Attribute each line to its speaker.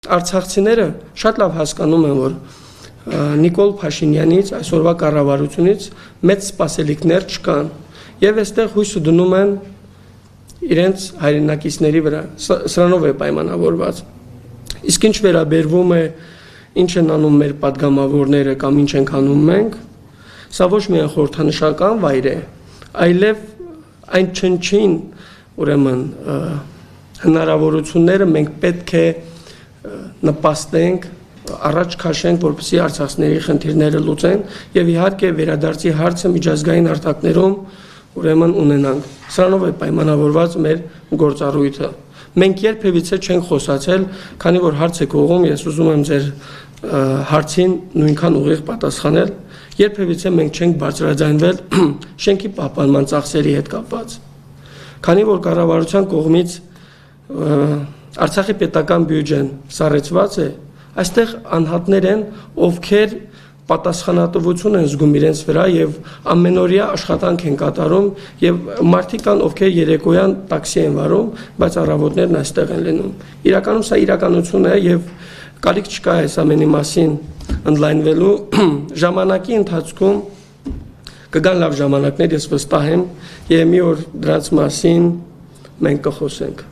Speaker 1: Արցախցիները շատ լավ հասկանում են, որ Նիկոլ Փաշինյանից, այսօրվա կառավարությունից մեծ սպասելիքներ չկան եւ այստեղ հույսը դնում են իրենց հայրենակիցների վրա, սրանով է պայմանավորված։ Իսկ ինչ վերաբերվում է ինչ են անում մեր падգամավորները կամ ինչ ենք անում մենք, սա ոչ միայն խորհրդանշական վայր է, այլև այն չնչին, ուրեմն հնարավորությունները մենք պետք է նպաստենք, առաջ քաշենք, որպեսզի արցախցիների խնդիրները լուծեն եւ իհարկե վերադարձի հարցը միջազգային արտակներում ուրեմն ունենանք։ Սրանով է պայմանավորված մեր գործառույթը։ Մենք երբևիցե չենք խոսացել, քանի որ հարց եք ուղղում, ես ուզում եմ ձեր հարցին նույնքան ուղիղ պատասխանել, երբևիցե մենք չենք բարձրաձայնվել շենքի պահպանման ծախսերի հետ կապված։ Քանի որ կառավարության կողմից Արցախի պետական բյուջեն սառեցված է, այստեղ անհատներ են, ովքեր պատասխանատվություն են զգում իրենց վրա եւ ամենօրյա աշխատանք են կատարում եւ մարդիկ կան, ովքեր երեկոյան տաքսի են վարում, բայց առավոտներն այստեղ են լինում։ Իրականում սա իրականություն է եւ կարիք չկա այս ամենի մասին ընդլայնվելու ժամանակի ընթացքում կգան լավ ժամանակներ, ես վստահ եմ, եւ մի օր դրանց մասին մենք կխոսենք։